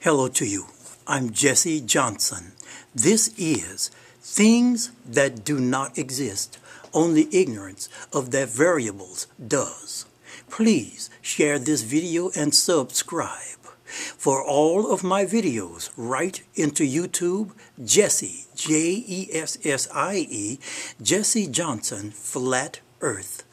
Hello to you. I'm Jessie Johnson. This is Things That Do Not Exist. Only ignorance of their variables does. Please share this video and subscribe. For all of my videos, write into YouTube Jessie, Jessie, Jessie Johnson Flat Earth.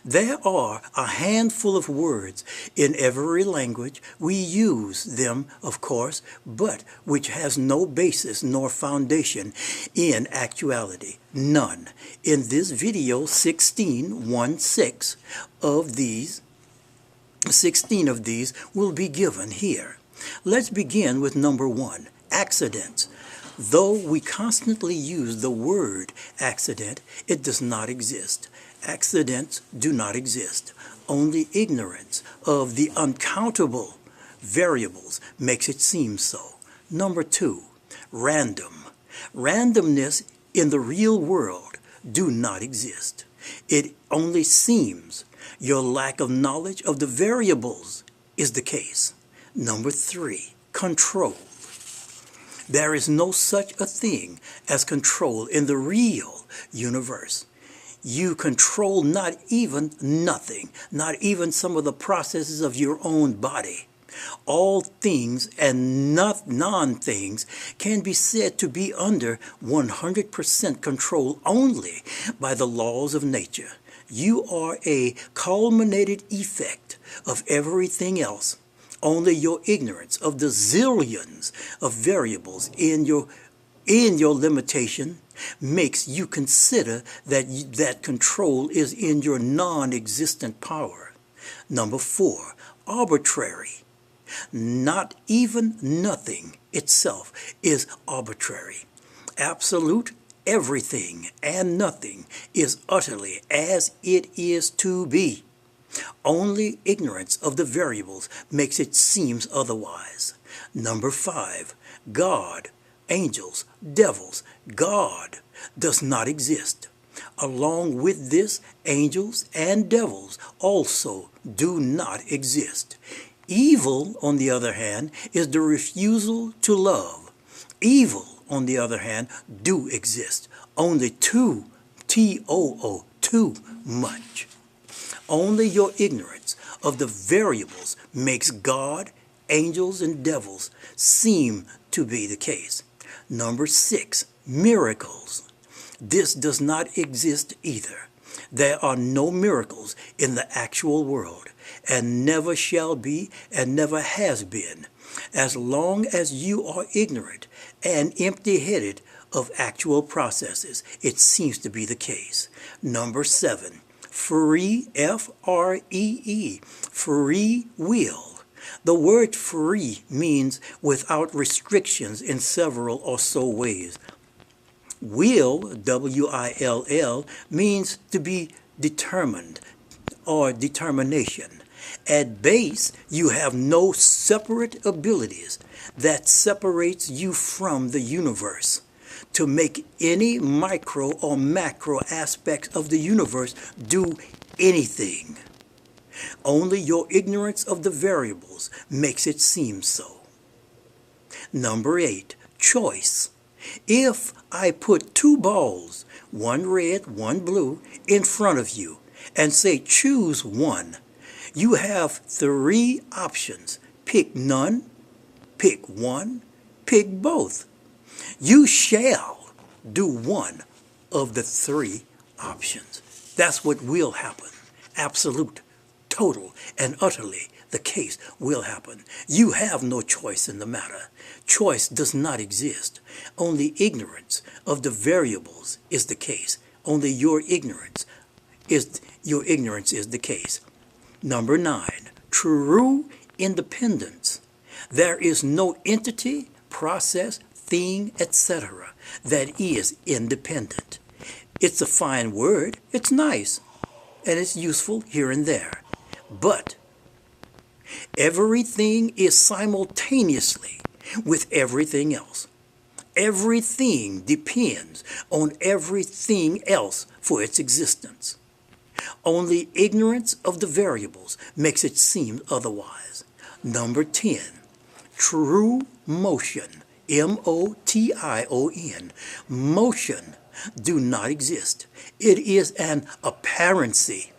There are a handful of words in every language. We use them, of course, but which has no basis nor foundation in actuality. None. In this video, 16 of these will be given here. Let's begin with number 1, accidents. Though we constantly use the word accident, it does not exist. Accidents do not exist. Only ignorance of the uncountable variables makes it seem so. Number 2, random. Randomness in the real world do not exist. It only seems. Your lack of knowledge of the variables is the case. Number 3, control. There is no such a thing as control in the real universe. You control not even nothing, not even some of the processes of your own body. All things and non-things can be said to be under 100% control only by the laws of nature. You are a culminated effect of everything else. Only your ignorance of the zillions of variables in your limitation makes you consider that control is in your non-existent power. Number 4, arbitrary. Not even nothing itself is arbitrary. Absolute everything and nothing is utterly as it is to be. Only ignorance of the variables makes it seem otherwise. Number 5, God, angels, devils. God does not exist. Along with this, angels and devils also do not exist. Evil, on the other hand, is the refusal to love. Evil, on the other hand, do exist. Only too, T-O-O, too much. Only your ignorance of the variables makes God, angels, and devils seem to be the case. Number 6, miracles. This does not exist either. There are no miracles in the actual world, and never shall be, and never has been. As long as you are ignorant and empty-headed of actual processes, it seems to be the case. Number 7, free, F-R-E-E, free will. The word free means without restrictions in several or so ways. Will, W-I-L-L, means to be determined or determination. At base, you have no separate abilities that separates you from the universe to make any micro or macro aspects of the universe do anything. Only your ignorance of the variables makes it seem so. Number 8, choice. If I put 2 balls, one red, one blue, in front of you and say choose one, you have 3 options. Pick none, pick one, pick both. You shall do one of the 3 options. That's what will happen. Absolute, total, and utterly the case will happen. You have no choice in the matter. Choice does not exist. Only ignorance of the variables is the case. Only your ignorance is the case. Number 9, true independence. There is no entity, process, thing, etc. that is independent. It's a fine word. It's nice. And it's useful here and there. But everything is simultaneously with everything else. Everything depends on everything else for its existence. Only ignorance of the variables makes it seem otherwise. Number 10, true motion, motion, motion do not exist. It is an apparency.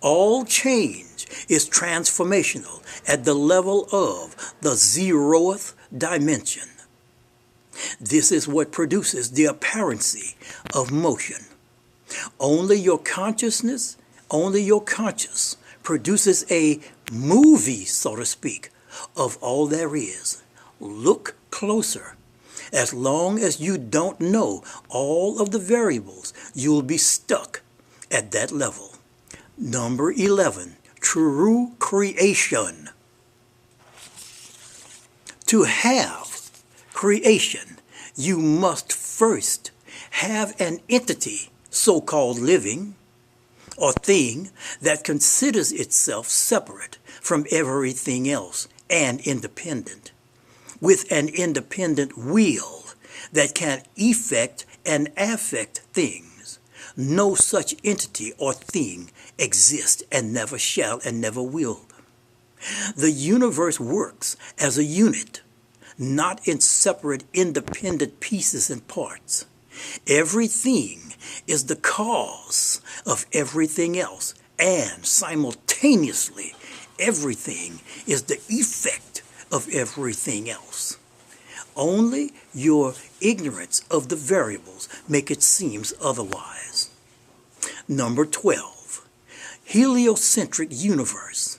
All change is transformational at the level of the zeroth dimension. This is what produces the apparency of motion. Only your consciousness, only your conscious produces a movie, so to speak, of all there is. Look closer. As long as you don't know all of the variables, you'll be stuck at that level. Number 11, true creation. To have creation, you must first have an entity, so-called living, or thing that considers itself separate from everything else and independent, with an independent will that can effect and affect things. No such entity or thing exists and never shall and never will. The universe works as a unit, not in separate independent pieces and parts. Everything is the cause of everything else, and simultaneously everything is the effect of everything else. Only your ignorance of the variables make it seem otherwise. Number 12, heliocentric universe,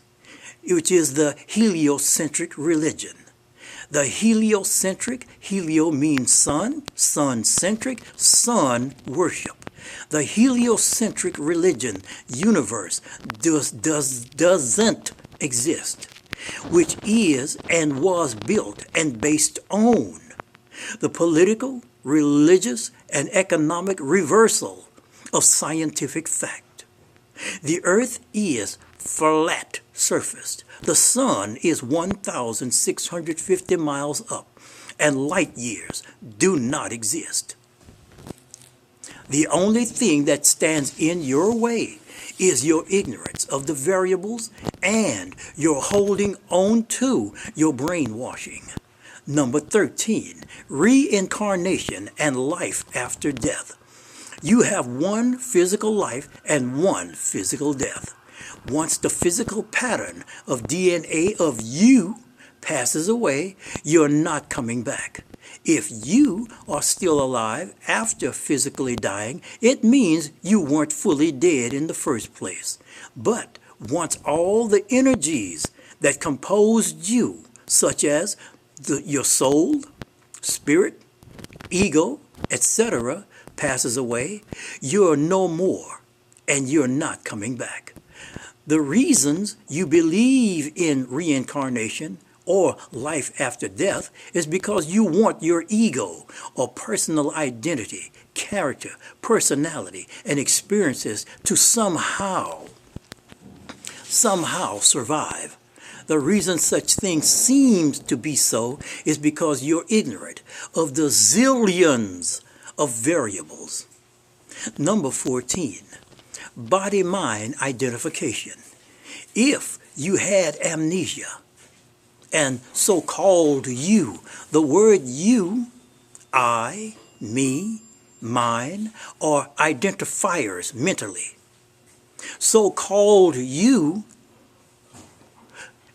which is the heliocentric religion. The heliocentric, helio means sun, sun-centric, sun worship. The heliocentric religion universe doesn't exist, which is and was built and based on the political, religious, and economic reversal of scientific fact. The earth is flat surfaced. The sun is 1,650 miles up, and light years do not exist. The only thing that stands in your way is your ignorance of the variables and your holding on to your brainwashing. Number 13, reincarnation and life after death. You have one physical life and one physical death. Once the physical pattern of DNA of you passes away, you're not coming back. If you are still alive after physically dying, it means you weren't fully dead in the first place. But once all the energies that composed you, such as your soul, spirit, ego, etc., passes away, you're no more, and you're not coming back. The reasons you believe in reincarnation or life after death is because you want your ego or personal identity, character, personality, and experiences to somehow survive. The reason such things seems to be so is because you're ignorant of the zillions of variables. Number 14, body-mind identification. If you had amnesia and so-called you, the word you, I, me, mine, are identifiers mentally. So-called you,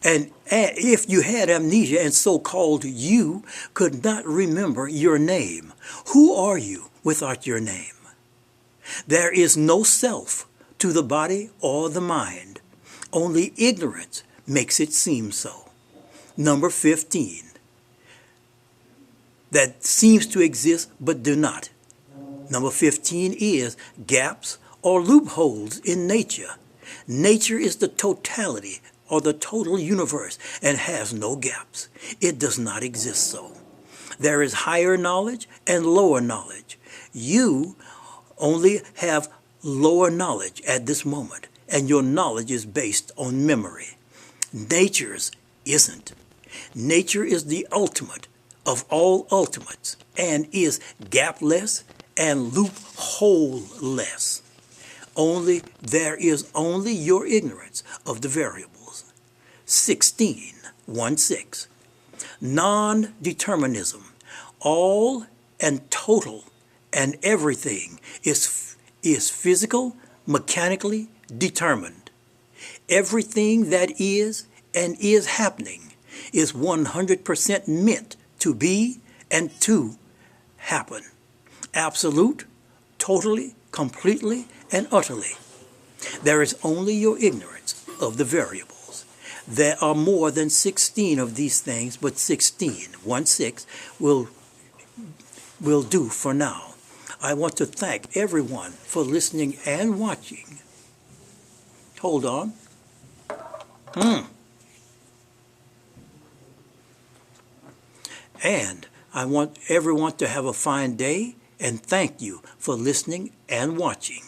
and if you had amnesia and so-called you could not remember your name, who are you without your name? There is no self to the body or the mind. Only ignorance makes it seem so. Number 15, that seems to exist but do not. Number 15 is gaps or loopholes in nature. Nature is the totality or the total universe and has no gaps. It does not exist so. There is higher knowledge and lower knowledge. You only have lower knowledge at this moment, and your knowledge is based on memory. Nature's isn't. Nature is the ultimate of all ultimates and is gapless and loophole-less. There is only your ignorance of the variables. 16. Non-determinism. All and total and everything is physical, mechanically determined. Everything that is and is happening is 100% meant to be and to happen. Absolute, totally, completely, and utterly. There is only your ignorance of the variables. There are more than 16 of these things, but 16, 1/6, will do for now. I want to thank everyone for listening and watching. Hold on. And I want everyone to have a fine day, and thank you for listening and watching.